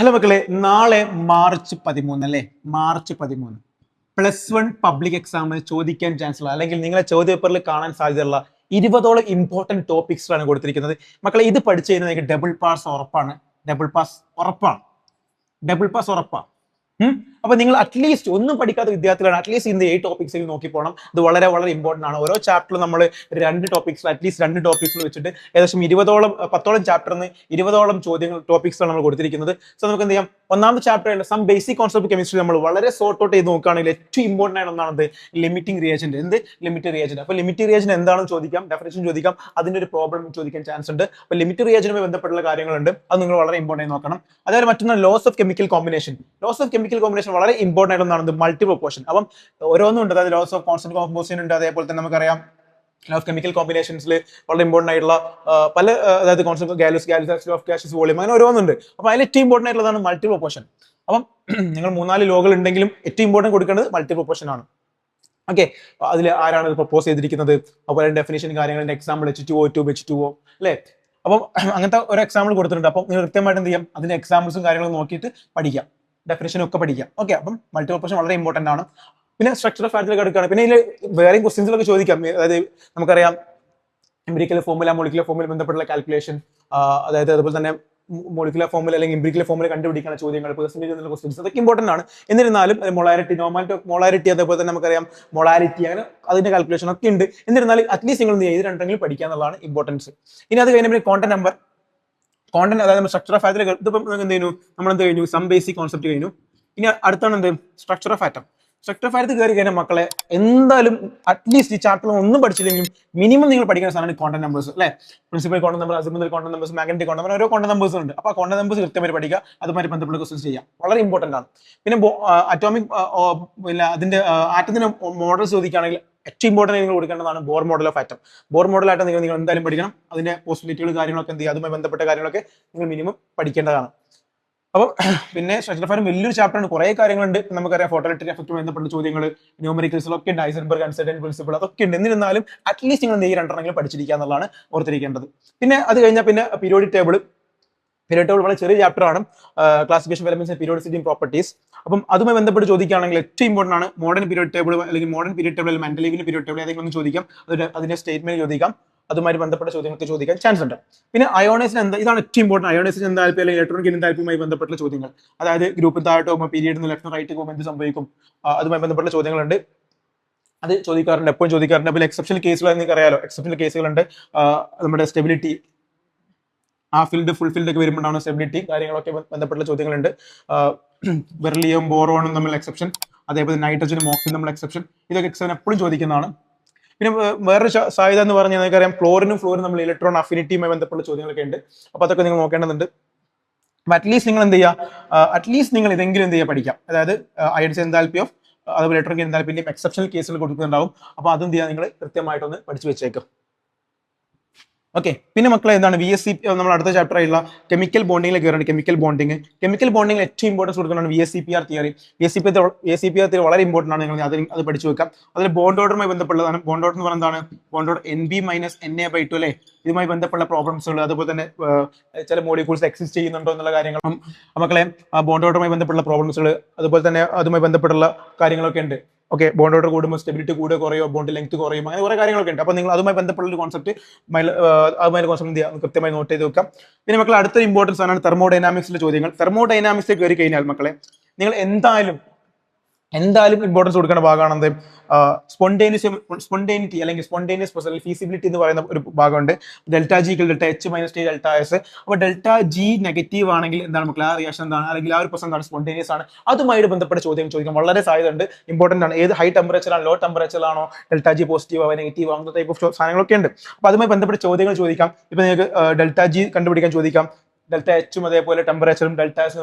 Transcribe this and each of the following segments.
Hello മക്കളെ, നാളെ March 13 അല്ലേ? മാർച്ച് 13 +1 പബ്ലിക് എക്സാമിന് ചോദിക്കാൻ ചാൻസ് ഉള്ള അല്ലെങ്കിൽ നിങ്ങളെ ചോദ്യപേപ്പറിൽ കാണാൻ സാധ്യതയുള്ള 20ഓളം ഇമ്പോർട്ടന്റ് ടോപ്പിക്സാണ് കൊടുത്തിരിക്കുന്നത്. മക്കളെ, ഇത് പഠിച്ചു കഴിഞ്ഞാൽ നിങ്ങൾക്ക് ഡബിൾ പാസ് ഉറപ്പാണ്. ഡബിൾ പാസ് ഉറപ്പാണ്. ഡബിൾ പാസ് ഉറപ്പാണ്. അപ്പൊ നിങ്ങൾ അറ്റ്ലീസ്റ്റ് ഒന്നും പഠിക്കാത്ത വിദ്യാർത്ഥികളാണ്, അറ്റ്ലീസ്റ്റ് ഇന്ന് 8 ടോപ്പിക്സിൽ നോക്കി പോകണം. ഇത് വളരെ വളരെ ഇമ്പോർട്ടന്റ് ആണ്. ഓരോ ചാപ്റ്ററിലും നമ്മൾ അറ്റ്ലീസ്റ്റ് രണ്ട് ടോപ്പിക്സിൽ വെച്ചിട്ട് ഏകദേശം 10ഓളം ചാപ്റ്ററിന് 20ഓളം ചോദ്യങ്ങൾ ടോപ്പിക്സാണ് നമ്മൾ കൊടുത്തിരിക്കുന്നത്. സോ നമുക്ക് എന്ത് ചെയ്യാം, ഒന്നാമത്തെ chapter some basic concept chemistry നമ്മൾ വളരെ സോർട്ട് ഔട്ട് ചെയ്ത് നോക്കുകയാണെങ്കിൽ ഏറ്റവും ഇമ്പോർട്ടന്റ് ആയ ഒന്നാണ് ലിമിറ്റിംഗ് റിയേജന്റ്. Limit reagent. അപ്പൊ ലിമിറ്റ് റിയേജന്റ് എന്താണെന്ന് ചോദിക്കാം, ഡെഫിനേഷൻ ചോദിക്കാം, അതിന്റെ ഒരു പ്രോബ്ലം ചോദിക്കാൻ ചാൻസ് ഉണ്ട്. അപ്പൊ ലിമിറ്റ് റിയേജന്റുമായി ബന്ധപ്പെട്ടുള്ള കാര്യങ്ങളുണ്ട്, അത് നിങ്ങൾ വളരെ ഇമ്പോർട്ടന്റ് ആയി നോക്കണം. അതേപോലെ മറ്റൊന്ന് laws of chemical combination. Laws of chemical combination വളരെ ഇമ്പോർട്ടന്റ് ആയിട്ടൊന്നാണ് മൾട്ടി പ്രൊപ്പോർഷൻ. അപ്പം ഓരോന്നും ഉണ്ട്, അതായത് ലോസ് ഓഫ് കോൺസ്റ്റന്റ് കോമ്പോസിഷൻ ഉണ്ട്. അതേപോലെ തന്നെ നമുക്കറിയാം ഓഫ് കെമിക്കൽ കോമ്പിനേഷൻസിൽ വളരെ ഇമ്പോർട്ടന്റ് ആയിട്ടുള്ള പല, അതായത് concept Gallus of gases volume, അങ്ങനെ ഓരോന്നുണ്ട്. അപ്പൊ അതിൽ ഏറ്റവും ഇമ്പോർട്ടന്റ് ആയിട്ടുള്ളതാണ് മൾട്ടി പ്രൊപ്പോർഷൻ. അപ്പം നിങ്ങൾ 3-4 ലോകൾ ഉണ്ടെങ്കിലും ഏറ്റവും ഇമ്പോർട്ടന്റ് കൊടുക്കേണ്ടത് മൾട്ടി പ്രൊപ്പോർഷൻ ആണ്. ഓക്കെ, അതിൽ ആരാണ് പ്രപ്പോസ് ചെയ്തിരിക്കുന്നത്, അതുപോലെ ഡെഫിനേഷൻ കാര്യങ്ങളുടെ എക്സാമ്പിൾ H2O2 H2O അല്ലേ? അപ്പം അങ്ങനത്തെ ഒരു എക്സാമ്പിൾ കൊടുത്തിട്ടുണ്ട്. അപ്പം നിങ്ങൾ കൃത്യമായിട്ട് എന്ത് ചെയ്യാം, അതിന്റെ എക്സാമ്പിൾസും കാര്യങ്ങളും നോക്കിയിട്ട് പഠിക്കാം, ഡെഫിനേഷനും ഒക്കെ പഠിക്കാം. ഓക്കെ, അപ്പം മൾട്ടി പ്രൊപ്പോർഷൻ വളരെ ഇമ്പോർട്ടന്റ് ആണ്. പിന്നെ സ്ട്രക്ചർ ഓഫ് ഫാറ്റിലേക്ക് എടുക്കുകയാണ്. പിന്നെ ഇതിൽ വേറെയും ക്വസ്റ്റ്യൻസിലൊക്കെ ചോദിക്കാം. അതായത് നമുക്കറിയാം എംപിരിക്കൽ ഫോർമുല, മോളിക്കുലർ ഫോർമുല ബന്ധപ്പെട്ടുള്ള കാൽക്കുലേഷൻ, അതായത് അതുപോലെ തന്നെ മോളിക്കുലർ ഫോർമുല അല്ലെങ്കിൽ എംപിരിക്കൽ ഫോർമുല കണ്ടുപിടിക്കുന്ന ചോദ്യങ്ങൾ, പെർസെന്റേജ് എന്നുള്ള ക്വസ്റ്റ്യൻസ്, അതൊക്കെ ഇമ്പോർട്ടന്റ് ആണ്. എന്നിരുന്നാലും മൊളാരിറ്റി, മൊളാരിറ്റി, അതേപോലെ തന്നെ നമുക്കറിയാം മൊളാരിറ്റി, അങ്ങനെ അതിന്റെ കാൽക്കുലേഷൻ ഒക്കെ ഉണ്ട്. എന്നിരുന്നാലും അറ്റ്ലീസ്റ്റ് നിങ്ങൾ ഇത് രണ്ടെങ്കിലും പഠിക്കുക എന്നുള്ളതാണ് ഇമ്പോർട്ടൻസ്. ഇനി അത് കഴിഞ്ഞ കോണ്ടന്റ് നമ്പർ, കോണ്ടന്റ്, അതായത് സ്ട്രക്ചർ ഓഫ് ഫാറ്റിലേക്ക് ഇതിപ്പം എന്ത് ചെയ്യുന്നു, നമ്മൾ എന്ത് കഴിഞ്ഞു, സം ബേസിക് കോൺസെപ്റ്റ് കഴിഞ്ഞു. ഇനി അടുത്താണ് എന്ത്, structure of atom. Structure of atom കയറി കഴിഞ്ഞാൽ മക്കളെ എന്തായാലും അറ്റ്ലീസ്റ്റ് ഈ ചാപ്റ്റർ ഒന്നും പഠിച്ചില്ലെങ്കിലും മിനിമം നിങ്ങൾ പഠിക്കുന്ന സാധനമാണ് കോണ്ടന്റ് നമ്പേഴ്സ് അല്ലേ? Principal quantum number, azimuthal quantum numbers, magnetic quantum number, ഓരോ കോണ്ടന്റ് നമ്പേഴ്സ് ഉണ്ട്. അപ്പോൾ ആ കോണ്ടന്റ് നമ്പേഴ്സ് കൃത്യമായി പഠിക്കുക, അതുമായി ബന്ധപ്പെട്ട ക്വസ്റ്റ്യൻസ് ചെയ്യാം, വളരെ ഇമ്പോർട്ടന്റ് ആണ്. പിന്നെ അറ്റോമിക്, പിന്നെ അതിന്റെ ആറ്റത്തിന്റെ മോഡൽസ് ചോദിക്കുകയാണെങ്കിൽ ഏറ്റവും ഇമ്പോർട്ടന്റ് നിങ്ങൾ കൊടുക്കേണ്ടതാണ് Bohr model of atom. Bohr model atom നിങ്ങൾ എന്തായാലും പഠിക്കണം. അതിന്റെ പോസിബിലിറ്റികൾ കാര്യങ്ങളൊക്കെ എന്ത് ചെയ്യുക, അതുമായി ബന്ധപ്പെട്ട കാര്യങ്ങളൊക്കെ നിങ്ങൾ മിനിമം പഠിക്കേണ്ടതാണ്. അപ്പോൾ പിന്നെ സ്ട്രക്ചർ ഓഫ് ആറ്റം വലിയൊരു ചാപ്റ്റർ ആണ്, കുറെ കാര്യങ്ങളുണ്ട്. നമുക്കറിയാം ഫോട്ടോഇലക്ട്രിക് എഫക്റ്റുമായി ബന്ധപ്പെട്ട ചോദ്യങ്ങൾ, ന്യൂമറിക്കൽസിലൊക്കെ ഉണ്ട്, ഹൈസൻബർഗ് അൺസർട്ടൻ പ്രിൻസിപ്പിൾ, അതൊക്കെ ഉണ്ട്. എന്നിരുന്നാലും അറ്റ്ലീസ്റ്റ് നിങ്ങൾ ഈ രണ്ടെണ്ണെങ്കിലും പഠിച്ചിരിക്കുക എന്നുള്ളതാണ് ഓർത്തിരിക്കേണ്ടത്. പിന്നെ അത് കഴിഞ്ഞാൽ പിന്നെ പീരിയോഡിക് ടേബിൾ. പീരിയോഡിക് ടേബിൾ വളരെ ചെറിയ ചാപ്റ്റർ ആണ്, classification of elements and periodicity properties. അപ്പം അതുമായി ബന്ധപ്പെട്ട് ചോദിക്കുകയാണെങ്കിൽ ഏറ്റവും ഇമ്പോർട്ടന്റ് ആണ് മോഡേൺ പീരിയോഡിക് ടേബിൾ, അല്ലെങ്കിൽ മോഡേൺ പീരിയോഡിക് ടേബിൾ, മെന്റലീവിന്റെ പീരിയോഡിക് ടേബിൾ, ഏതെങ്കിലും ചോദിക്കാം. അതിന്റെ സ്റ്റേറ്റ്മെന്റ് ചോദിക്കാം, അതുമായി ബന്ധപ്പെട്ട ചോദ്യങ്ങൾക്ക് ചോദിക്കാൻ ചാൻസ് ഉണ്ട്. പിന്നെ അയോണൈസിന് എന്താ, ഇതാണ് ഏറ്റവും ഇമ്പോർട്ടന്റ്. അയോണൈസിന് എന്താൽപ്പി അല്ലെങ്കിൽ ഇലക്ട്രോണിക് എന്താൽപ്പിയുമായി ബന്ധപ്പെട്ട ചോദ്യങ്ങൾ, അതായത് ഗ്രൂപ്പ് താഴോട്ട് പോകുമ്പോൾ പീരീഡ് ലെഫ്റ്റ് റൈറ്റ് പോകുമ്പോൾ എന്ത് സംഭവിക്കും, അതുമായി ബന്ധപ്പെട്ട ചോദ്യങ്ങളുണ്ട്, അത് ചോദിക്കാറുണ്ട്, എപ്പോഴും ചോദിക്കാറുണ്ട്. അപ്പോൾ എക്സെപ്ഷണൽ കേസുകൾ നിങ്ങൾക്ക് അറിയാലോ, എക്സെപ്ഷണൽ കേസുകളുണ്ട്. നമ്മുടെ സ്റ്റെബിലിറ്റി, ഫിൽഡ് ഫുൾ ഫിൽഡ് ഒക്കെ വരുമ്പോഴാണ് സ്റ്റെബിലിറ്റി കാര്യങ്ങളൊക്കെ ബന്ധപ്പെട്ട ചോദ്യങ്ങളുണ്ട്. ബെർലിയം ബോറോണും തമ്മിൽ എക്സെപ്ഷൻ, അതേപോലെ നൈട്രജനും ഓക്സിജനും തമ്മിൽ എക്സെപ്ഷൻ, ഇതൊക്കെ എക്സാമിന് എപ്പോഴും ചോദിക്കുന്നതാണ്. പിന്നെ വേറൊരു സാധ്യത എന്ന് പറഞ്ഞാൽ നിങ്ങൾക്കറിയാം ഫ്ലോറിനും നമ്മൾ ഇലക്ട്രോൺ അഫിനിറ്റിയുമായി ബന്ധപ്പെട്ട ചോദ്യങ്ങളൊക്കെ ഉണ്ട്. അപ്പൊ അതൊക്കെ നിങ്ങൾ നോക്കേണ്ടതുണ്ട്. അപ്പൊ അറ്റ്ലീസ്റ്റ് നിങ്ങൾ എന്ത് ചെയ്യുക, അറ്റ്ലീസ്റ്റ് നിങ്ങൾ ഇതെങ്കിലും എന്ത് ചെയ്യുക, പഠിക്കാം. അതായത് അയൺസ് എൻതാൽപ്പി ഓഫ്, അതുപോലെ ഇലക്ട്രോണിക് എൻതാൽപ്പിന്റെയും എക്സെപ്ഷണൽ കേസുകൾ കൊടുക്കുന്നുണ്ടാവും. അപ്പൊ അതും ചെയ്യാൻ നിങ്ങൾ കൃത്യമായിട്ടൊന്ന് പഠിച്ചു വെച്ചേക്കും. ഓക്കെ, പിന്നെ മക്കളെ എന്താണ് VSC, നമ്മൾ അടുത്ത ചാപ്റ്റർ ആയിട്ടുള്ള കെമിക്കൽ ബോണ്ടിങ്ങിലേക്ക് കയറുന്നത്. കെമിക്കൽ ബോണ്ടിങ്ങിൽ ഏറ്റവും ഇമ്പോർട്ടൻസ് കൊടുക്കുന്നതാണ് VSCPR തിയറി. VSCPR തിയറി വളരെ ഇമ്പോർട്ടന്റ് ആണ്, നിങ്ങൾ അത് പഠിച്ചു വെക്കാം. അതിൽ ബോണ്ട് ഓർഡറുമായി ബന്ധപ്പെട്ടതാണ്. ബോണ്ട് ഓർഡർ എന്ന് പറയുന്നത് എന്താണ്, ബോണ്ട് ഓർഡർ NB-NA/2 അല്ലേ? ഇതുമായി ബന്ധപ്പെട്ട പ്രോബ്ലംസുകൾ, അതുപോലെ തന്നെ ചില മോളിക്യൂൾസ് എക്സിസ്റ്റ് ചെയ്യുന്നുണ്ടോ എന്നുള്ള കാര്യങ്ങൾ, മക്കളെ ബോണ്ട് ഓർഡറുമായി ബന്ധപ്പെട്ട പ്രോബ്ലംസുകൾ, അതുപോലെ തന്നെ അതുമായി ബന്ധപ്പെട്ടുള്ള കാര്യങ്ങളൊക്കെ ഉണ്ട്. ഓക്കെ, ബോണ്ട് ഓർഡർ കൂടുമ്പോൾ സ്റ്റെബിലിറ്റി കൂടുക കുറയോ, ബോണ്ട് ലെങ്ത് കുറയും, അങ്ങനെ കുറെ കാര്യങ്ങളൊക്കെ ഉണ്ട്. അപ്പൊ നിങ്ങൾ അതുമായി ബന്ധപ്പെട്ട ഒരു കോൺസെപ്റ്റ് കൃത്യമായി നോട്ട് ചെയ്ത് വെക്കാം. പിന്നെ മക്കളെ അടുത്തൊരു ഇമ്പോർട്ടൻസ് ആണ് തെർമോഡൈനാമിക്സിലെ ചോദ്യങ്ങൾ. തെർമോഡൈനാമിക്സിൽ കയറി കഴിഞ്ഞാൽ മക്കളെ നിങ്ങൾ എന്തായാലും ഇമ്പോർട്ടൻസ് കൊടുക്കേണ്ട ഭാഗമാണെന്ത്, സ്പോണ്ടേനിറ്റി അല്ലെങ്കിൽ സ്പോണ്ടേനിയസ് പ്രോസസ്, ഫീസിബിലിറ്റി എന്ന് പറയുന്ന ഒരു ഭാഗമുണ്ട്. ΔG ΔH-T ΔS. അപ്പൊ ΔG നെഗറ്റീവ് ആണെങ്കിൽ എന്താണ് മക്കളെ, ആ റിയാക്ഷൻ എന്താണ്, അല്ലെങ്കിൽ ആ ഒരു പ്രോസസ് എന്താണ്, സ്പോണ്ടേനിയസ് ആണ്. അതുമായിട്ട് ബന്ധപ്പെട്ട ചോദ്യം ചോദിക്കാൻ വളരെ സാധ്യത ഉണ്ട്, ഇമ്പോർട്ടന്റ് ആണ്. ഏത് ഹൈ ടെമ്പറേച്ചർ ആണ്, ലോ ടെമ്പറേച്ചർ ആണോ, ΔG പോസിറ്റീവ് ആവോ നെഗറ്റീവ് ആവുന്ന ടൈപ്പ് ഓഫ് സാധനങ്ങളൊക്കെ ഉണ്ട്. അപ്പൊ അതുമായി ബന്ധപ്പെട്ട ചോദ്യങ്ങൾ ചോദിക്കാം. ഇപ്പൊ നിങ്ങൾക്ക് ΔG കണ്ടുപിടിക്കാൻ ചോദിക്കാം, ΔH അതേപോലെ ടെമ്പറേച്ചറും ΔS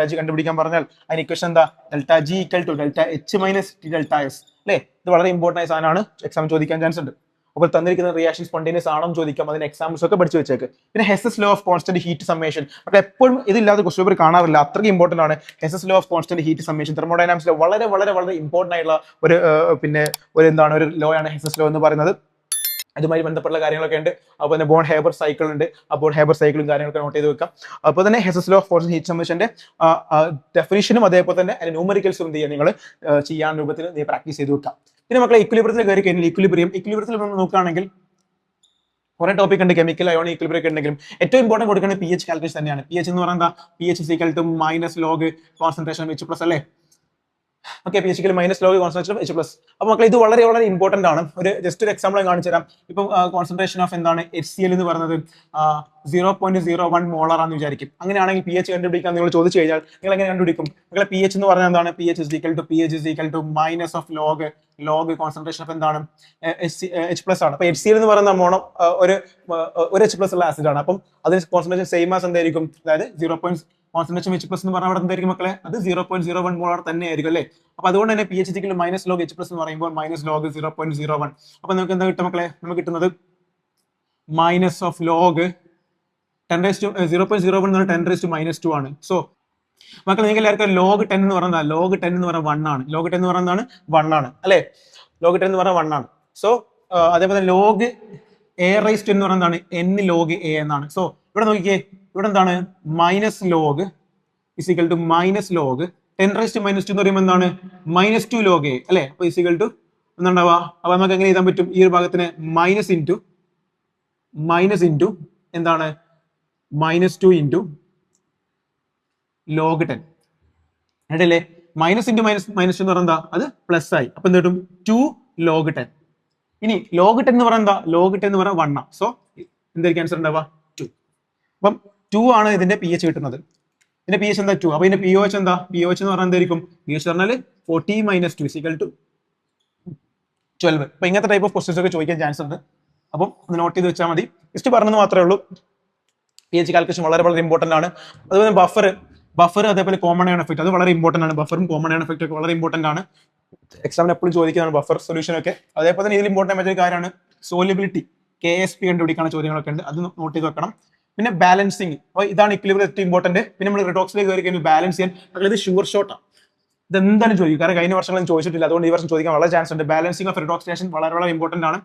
ΔG കണ്ടുപിടിക്കാൻ പറഞ്ഞാൽ അതിന് ഇക്വേഷൻ എന്താ, ΔG = ΔH - ΔS അല്ലേ? ഇത് വളരെ ഇമ്പോർട്ടന്റ് ആയ സാധനമാണ്, എക്സാം ചോദിക്കാൻ ചാൻസ് ഉണ്ട്. അപ്പോൾ തന്നിരിക്കുന്ന റിയാക്ഷൻ സ്പോണ്ടേനിയസ് ആണോ എന്ന് ചോദിക്കാം, അതിന് എക്സാമ്പിൾസ് ഒക്കെ പഠിച്ചു വെച്ചേക്ക്. പിന്നെ Hess's law of constant heat summation, അപ്പോൾ എപ്പോഴും ഇതില്ലാതെ ക്വസ്റ്റ്യൻ പേപ്പർ കാണാറില്ല, അത്രയ്ക്ക് ഇമ്പോർട്ടന്റ് ആണ് Hess's law of constant heat summation. തെർമോഡൈനാമിക്സിലെ വളരെ വളരെ വളരെ ഇമ്പോർട്ടന്റ് ആയിട്ടുള്ള ഒരു എന്താണ് ഒരു ലോ ആണ് ഹെസസ് ലോ എന്ന് പറയുന്നത്. അതുമായി ബന്ധപ്പെട്ട കാര്യങ്ങളൊക്കെ ഉണ്ട്. അപ്പോൾ തന്നെ ബോൺ ഹേബർ സൈക്കിൾ ഉണ്ട്. ആ ബോൺ ഹേബർ സൈക്കിളും കാര്യങ്ങളൊക്കെ നോട്ട് ചെയ്ത് വെക്കാം. അപ്പോൾ തന്നെ Hess's law of force heat സമ്മേഷന്റെ ഡെഫിനിഷനും അതേപോലെ തന്നെ അതിന്റെ ന്യൂമറിക്കൽസും എന്ത് ചെയ്യുക നിങ്ങൾ ചെയ്യാൻ രൂപത്തിൽ നീ പ്രാക്ടീസ് ചെയ്ത് വെക്കാം. പിന്നെ മക്കളെ ഇക്വിലിബ്രിയത്തിൽ കയറി കഴിഞ്ഞാൽ ഇക്വിലിബ്രിയത്തിൽ നോക്കുകയാണെങ്കിൽ കുറെ ടോപ്പിക് ഉണ്ട്. കെമിക്കൽ അയോൺ ഇക്വിലിബ്രിയം ഒക്കെ ഉണ്ടെങ്കിലും ഏറ്റവും ഇമ്പോർട്ടന്റ് കൊടുക്കുന്നത് പി എച്ച് കാൽക്കുലേഷൻ തന്നെയാണ്. പി എച്ച് എന്ന് പറയുന്നത് P H equal to minus log concentration H plus അല്ലേ. Okay, P H minus log concentration H plus. അപ്പോൾ മക്കളെ ഇത് വളരെ വളരെ ഇമ്പോർട്ടന്റ് ആണ്. ജസ്റ്റ് ഒരു എക്സാമ്പിൾ കാണിച്ചു തരാം. ഇപ്പം കോൺസെൻട്രേഷൻ ഓഫ് എന്താണ് HCl എന്ന് പറയുന്നത് 0.01 മോളാർ ആണെന്ന് വിചാരിക്കും. അങ്ങനെയാണെങ്കിൽ പി എച്ച് കണ്ടുപിടിക്കാൻ നിങ്ങൾ ചോദിച്ചു കഴിഞ്ഞാൽ നിങ്ങൾ എങ്ങനെ കണ്ടുപിടിക്കും? നിങ്ങളെ പി എച്ച് എന്ന് പറഞ്ഞാൽ എന്താണ്? P H equal to minus of log concentration of എന്താണ് എച്ച് പ്ലസ് ആണ്. അപ്പൊ HCl എന്ന് പറയുന്ന മോണം ഒരു എച്ച് പ്ലസ് ഉള്ള ആസിഡ് ആണ്. അപ്പം അതിന് കോൺസെൻട്രേഷൻ സെയിം ആസ് എന്തായിരിക്കും? അതായത് കോൺസെൻട്രേഷൻ എച്ച് പ്ലസ് എന്ന് പറഞ്ഞാൽ അവിടെ എന്തായിരിക്കും മക്കളെ? അത് 0.01 മോളാർ തന്നെ ആയിരിക്കും അല്ലേ. അപ്പൊ അതുകൊണ്ട് തന്നെ P H equal minus log H plus എന്ന് പറയുമ്പോൾ മൈനസ് ലോഗ് 0.01. അപ്പൊ നമുക്ക് എന്താ കിട്ടും മക്കളെ? നമുക്ക് കിട്ടുന്നത് മൈനസ് ഓഫ് ലോഗ് 0.01 എന്ന് പറഞ്ഞാൽ 10⁻⁻² ആണ്. സോ മക്കളെ നിങ്ങൾക്ക് എല്ലാവർക്കും ലോഗ് 10 എന്ന് പറഞ്ഞാൽ 1 ആണ്. ലോഗ് 10 എന്ന് പറയുന്നതാണ് 1 ആണ് അല്ലെ. ലോഗ് 10 എന്ന് പറഞ്ഞാൽ 1 ആണ്. സോ അതേപോലെ ലോഗ് a⁻² എന്ന് പറയുന്നതാണ് n ലോഗ് a എന്നാണ്. സോ ഇവിടെ നോക്കിക്കേ, ഇവിടെ എന്താണ്? Minus log is equal to minus log 10⁻⁻² എന്ന് പറയുമ്പോൾ എന്താണ്? -2 ലോഗ് a അല്ലെ. അപ്പൊ ഇസ് ഈക്വൽ ടു എന്താണ്ടാവുക? അപ്പൊ നമുക്ക് എങ്ങനെ എഴുതാൻ പറ്റും? ഈ ഒരു ഭാഗത്തിന് മൈനസ് ഇൻറ്റു എന്താണ്? -2 ഇൻറ്റു ലോഗ് 10 അല്ലേ. മൈനസ് ഇൻറ്റു മൈനസ് എന്ന് പറഞ്ഞാൽ അത് പ്ലസ് ആയി. അപ്പൊ എന്ത് കിട്ടും? 2 ലോഗ് 10. ഇനി ലോഗ് 10 എന്ന് പറഞ്ഞാൽ ലോഗ് 10 എന്ന് പറഞ്ഞാൽ 1 ആണ്. സോ എന്തായിരിക്കും ആൻസർ ഉണ്ടാവുക? 2. അപ്പം 2 ആണ് ഇതിന്റെ പി എച്ച് കിട്ടുന്നത്. ഇതിന്റെ പി എച്ച് എന്താ? 2. അപ്പൊ ഇതിന്റെ പി ഒ എച്ച് എന്താ? പി ഒ എച്ച് എന്ന് പറഞ്ഞാൽ എന്തായിരിക്കും? പി എച്ച് പറഞ്ഞാൽ 40 - 2 ഈക്വൽ ടു 12. അപ്പൊ ഇങ്ങനത്തെ ടൈപ്പ് ഓഫ് ക്വസ്റ്റ്യൻസ് ഒക്കെ ചോദിക്കാൻ ചാൻസ് ഉണ്ട്. അപ്പം ഒന്ന് നോട്ട് ചെയ്ത് വെച്ചാൽ മതി. ജസ്റ്റ് പറഞ്ഞത് മാത്രമേ ഉള്ളൂ. പി എച്ച് കാൽക്കുലേഷൻ വളരെ വളരെ ഇമ്പോർട്ടന്റ് ആണ്. അതുപോലെ ബഫർ അതേപോലെ കോമൺ അയോൺ എഫക്ട് അത് വളരെ ഇമ്പോർട്ടന്റ് ആണ്. ബഫറും കോമൺ അയോൺ എഫക്ട് ഒക്കെ വളരെ ഇമ്പോർട്ടന്റ് ആണ്. എക്സാമിന് എപ്പോഴും ചോദിക്കുന്നതാണ് ബഫർ സൊല്യൂഷൻ ഒക്കെ. അതേപോലെ തന്നെ ഇതിൽ ഇമ്പോർട്ടന്റ് ആയ കാര്യമാണ് സോലിബിലിറ്റി. KSP കണ്ടുപിടിക്കാനുള്ള ചോദ്യങ്ങളൊക്കെ ഉണ്ട്. അത് നോട്ട് ചെയ്ത് വെക്കണം. പിന്നെ ബാലൻസിങ്. അപ്പോൾ ഇതാണ് ഇക്വിലിബ്രിയം ഏറ്റവും ഇമ്പോർട്ടന്റ്. പിന്നെ നമ്മൾ റിഡോക്സിലേക്ക് കയറി കഴിഞ്ഞാൽ ബാലൻസ് ചെയ്യാൻ ഇത് ഷുവർ ഷോട്ടാണ്. ഇത് എന്തായാലും ചോദിക്കും. കാരണം കഴിഞ്ഞ വർഷങ്ങളും ചോദിച്ചിട്ടില്ല. അതുകൊണ്ട് ഈ വർഷം ചോദിക്കാൻ വളരെ ചാൻസ് ഉണ്ട്. ബാലൻസിങ് ഓഫ് റിഡോക്സ് റിയാക്ഷൻ വളരെ വളരെ ഇമ്പോർട്ടന്റ് ആണ്.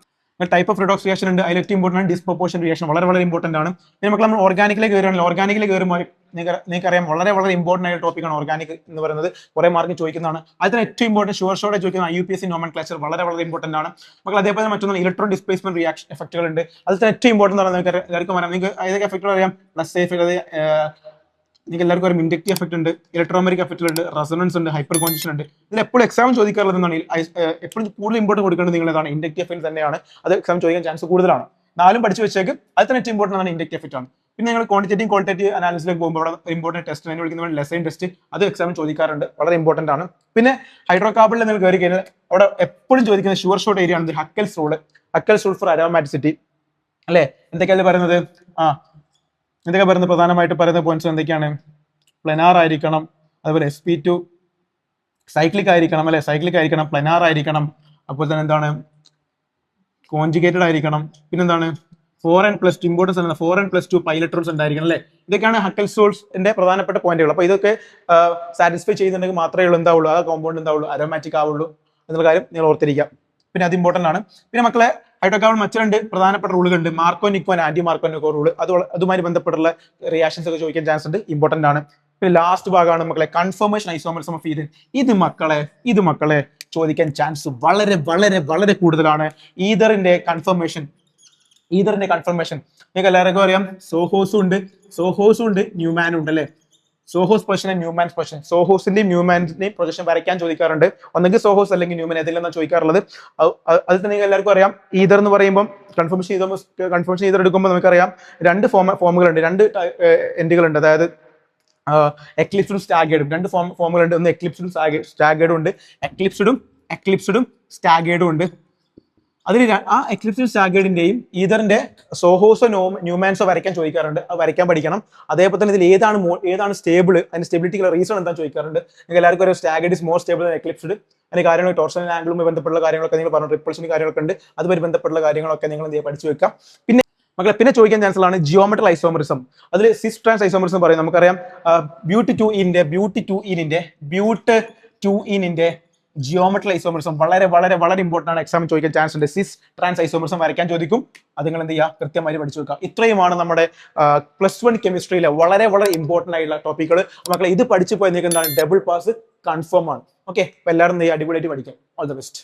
ടൈപ്പ് ഓഫ് റിഡോക്സ് റിയാക്ഷൻ ഉണ്ട്. അതിൽ ഏറ്റവും ഇമ്പോർട്ടന്റ് ആണ് ഡിസ്പ്രൊപ്പോർഷൻ റിയാക്ഷൻ. വളരെ വളരെ ഇമ്പോർട്ടന്റ് ആണ്. നമുക്ക് നമ്മൾ ഓർഗാനിക്കിലേക്ക് കയറുകയാണെങ്കിൽ ഓർഗാനിക്കിലേക്ക് കയറുമ്പോൾ നിങ്ങൾക്കറിയാം വളരെ വളരെ ഇമ്പോർട്ടന്റ് ആയ ടോപ്പിക്കാണ് ഓർഗാനിക് എന്ന് പറയുന്നത്. കുറെ മാർക്ക് ചോദിക്കുന്നതാണ്. അതിന് ഏറ്റവും ഇമ്പോർട്ടന്റ് ഷുവർ ഷോട്ട് ചോദിക്കുന്ന IUPAC നോമൻക്ലേച്ചർ വളരെ വളരെ ഇമ്പോർട്ടന്റ് ആണ്. നമുക്ക് അതേപോലെ മറ്റൊന്ന് ഇലക്ട്രോൺ ഡിസ്പ്ലേസ്മെന്റ് റിയാക്ഷൻ എഫക്റ്റുകൾ ഉണ്ട്. അതിൽ ഏറ്റവും ഇമ്പോർട്ടന്റ് ആണ് നിങ്ങൾക്ക് എല്ലാവർക്കും പറയാം. നിങ്ങൾക്ക് ഏതൊക്കെ എഫക്റ്റുകൾ അറിയാം? പ്ലസ് എഫക്ട്, നിങ്ങൾക്ക് എല്ലാവർക്കും ഒരു ഇൻഡക്റ്റീവ് എഫക്ട് ഉണ്ട്, ഇലക്ട്രോമെറിക് എഫക്റ്റ് ഉണ്ട്, റെസൊണൻസ് ഉണ്ട്, ഹൈപ്പർ കോൺജക്ഷൻ ഉണ്ട്. ഇതിൽ എപ്പോഴും എക്സാം ചോദിക്കാറുള്ളത് എന്താണ്? എപ്പോഴും കൂടുതൽ ഇമ്പോർട്ടന്റ് കൊടുക്കേണ്ടത് നിങ്ങളതാണ് ഇൻഡക്റ്റീവ് എഫക്ട് തന്നെയാണ്. അത് എക്സാം ചോദിക്കാൻ ചാൻസ് കൂടുതലാണ്. 4 പഠിച്ചു വെച്ചേക്കും. അത് തന്നെ ഏറ്റവും ഇമ്പോർട്ടന്റ് ആണ് ഇൻഡക്റ്റീവ് എഫക്ട് ആണ്. പിന്നെ നിങ്ങൾ ക്വാണ്ടിറ്റേറ്റീവ് ക്വാളിറ്റേറ്റീവ് അനാലിസിലേക്ക് പോകുമ്പോൾ അവിടെ ഇമ്പോർട്ടന്റ് ടെസ്റ്റ് അതിനെ വിളിക്കുന്നത് ലെസൈൻ ടെസ്റ്റ്. അത് എക്സാമിന് ചോദിക്കാറുണ്ട്. വളരെ ഇമ്പോർട്ടന്റ് ആണ്. പിന്നെ ഹൈഡ്രോ കാർബണിൽ നിങ്ങൾ കയറി കഴിഞ്ഞാൽ അവിടെ എപ്പോഴും ചോദിക്കുന്ന ഷുവർ ഷോട്ട് ഏരിയ ആണ് ഹക്കൽസ് റൂൾ ഫോർ അരോമാറ്റിസിറ്റി അല്ലെ. എന്തൊക്കെയാണ് പറയുന്നത്? എന്തൊക്കെ പറയുന്നത്? പ്രധാനമായിട്ട് പറയുന്ന പോയിന്റ്സ് എന്തൊക്കെയാണ്? പ്ലെനാർ ആയിരിക്കണം, അതുപോലെ sp2 സൈക്ലിക് ആയിരിക്കണം അല്ലെ, പ്ലെനാർ ആയിരിക്കണം, അപ്പോൾ തന്നെ എന്താണ് കോൺജുഗേറ്റഡ് ആയിരിക്കണം, പിന്നെന്താണ് 4n+2 ഇമ്പോർട്ടൻസ് ആണ് 4n+2 പൈലട്രോൺസ് ഉണ്ടായിരിക്കണം അല്ലെ. ഇതൊക്കെയാണ് ഹക്കൽസ് റൂൾസിന്റെ പ്രധാനപ്പെട്ട പോയിന്റുകൾ. അപ്പൊ ഇതൊക്കെ സാറ്റിസ്ഫൈ ചെയ്യുന്നുണ്ടെങ്കിൽ മാത്രമേ എന്താവുള്ളൂ, ആ കോമ്പൗണ്ട് എന്താവുള്ളൂ, അരോമാറ്റിക് ആവുള്ളൂ എന്നുള്ള കാര്യം നിങ്ങൾ ഓർത്തിരിക്കാം. പിന്നെ അത് ഇമ്പോർട്ടന്റ് ആണ്. പിന്നെ മക്കളെ ഹൈഡ്രോകാർബൺ മറ്റ് 2 പ്രധാനപ്പെട്ട റൂളുകളുണ്ട്. മാർക്കോ-നിക്കോ ആന്റി മാർക്കോ-നിക്കോ റൂൾ. അതുമായി ബന്ധപ്പെട്ടുള്ള റിയാക്ഷൻസ് ഒക്കെ ചോദിക്കാൻ ചാൻസ് ഉണ്ട്. ഇമ്പോർട്ടന്റ് ആണ്. പിന്നെ ലാസ്റ്റ് ഭാഗമാണ് മക്കളെ കൺഫർമേഷൻ ഐസോമറിസം ഓഫ് ഈഥർ. ഇത് മക്കളെ ചോദിക്കാൻ ചാൻസ് വളരെ വളരെ വളരെ കൂടുതലാണ്. ഈഥറിന്റെ കൺഫർമേഷൻ നിങ്ങൾക്ക് എല്ലാവർക്കും അറിയാം. സോഹോസും ഉണ്ട് ന്യൂമാനും ഉണ്ട് അല്ലെ. സോഹോസ് പൊസിഷൻ, ന്യൂമാൻസ് പൊസിഷൻ. സോഹോസിന്റെയും ന്യൂമാൻസിന്റെയും പൊസിഷൻ വരയ്ക്കാൻ ചോദിക്കാറുണ്ട്. ഒന്നെങ്കിൽ സോഹോസ് അല്ലെങ്കിൽ ന്യൂമാൻ ഏതെങ്കിലും ചോദിക്കാറുള്ളത്. അത് തന്നെ എല്ലാവർക്കും അറിയാം. ഈഥർ എന്ന് പറയുമ്പോൾ കൺഫർമേഷൻ ഈഥർ എടുക്കുമ്പോൾ നമുക്കറിയാം 2 ഫോമുകളുണ്ട്, 2 എൻഡുകളുണ്ട്. അതായത് എക്ലിപ്സ്ഡും സ്റ്റാഗേർഡും 2 ഫോമുകളുണ്ട്. ഒന്ന് എക്ലിപ്സ്ഡും സ്റ്റാഗേർഡും ഉണ്ട്. എക്ലിപ്സ്ഡും സ്റ്റാഗേർഡും ഉണ്ട്. അതിൽ ആ എക്ലിപ്സ്ഡും സ്റ്റാഗേർഡിന്റെയും ഈഥറിന്റെ സോഹോസോ ന്യൂമാൻസോ വരയ്ക്കാൻ ചോദിക്കാറുണ്ട്. അത് വരയ്ക്കാൻ പഠിക്കണം. അതേപോലെ തന്നെ ഇതിൽ ഏതാണ് സ്റ്റേബിൾ, അതിന്റെ സ്റ്റെബിലിറ്റിക്കുള്ള റീസൺ എന്താണെന്ന് ചോദിക്കാറുണ്ട്. നിങ്ങൾക്ക് എല്ലാവർക്കും ഒരു staggered is more stable eclipsed. അതിന്റെ കാര്യങ്ങൾ ടോർഷണൽ ആംഗിളുമായി ബന്ധപ്പെട്ടുള്ള കാര്യങ്ങളൊക്കെ നിങ്ങൾ പറഞ്ഞു, റിപ്പൾഷന്റെ കാര്യങ്ങളൊക്കെ ഉണ്ട്. അതുമായി ബന്ധപ്പെട്ടുള്ള കാര്യങ്ങളൊക്കെ നിങ്ങൾ എന്ത് പഠിച്ചു വെക്കാം. പിന്നെ ചോദിക്കാൻ ചാൻസ് ആണ് ജിയോമെട്രൽ ഐസോമറിസം. അതിൽ സിസ് ട്രാൻസ് ഐസോമറിസം പറയും. നമുക്കറിയാം ബ്യൂട്ട് 2 ഈനിന്റെ ജിയോമെട്രി ഐസോമർസം വളരെ വളരെ വളരെ ഇമ്പോർട്ടന്റ് ആണ്, എക്സാം ചോദിക്കാൻ ചാൻസ് ഉണ്ട്. സിസ് ട്രാൻസ് ഐസോമർസം വരയ്ക്കാൻ ചോദിക്കും, അത് നിങ്ങൾ എന്ത് ചെയ്യുക, കൃത്യമായി പഠിച്ചു വെക്കുക. ഇത്രയുമാണ് നമ്മുടെ +1 കെമിസ്ട്രിയിലെ വളരെ വളരെ ഇമ്പോർട്ടന്റ് ആയിട്ടുള്ള ടോപ്പിക്കുകൾ. മക്കളെ ഇത് പഠിച്ചു പോയി നിങ്ങൾക്ക് എന്താണ്, ഡബിൾ പാസ് കൺഫേം ആണ്. ഓക്കെ, അപ്പൊ എല്ലാവരും അടിപൊളിയായിട്ട് പഠിക്കാം. All the best.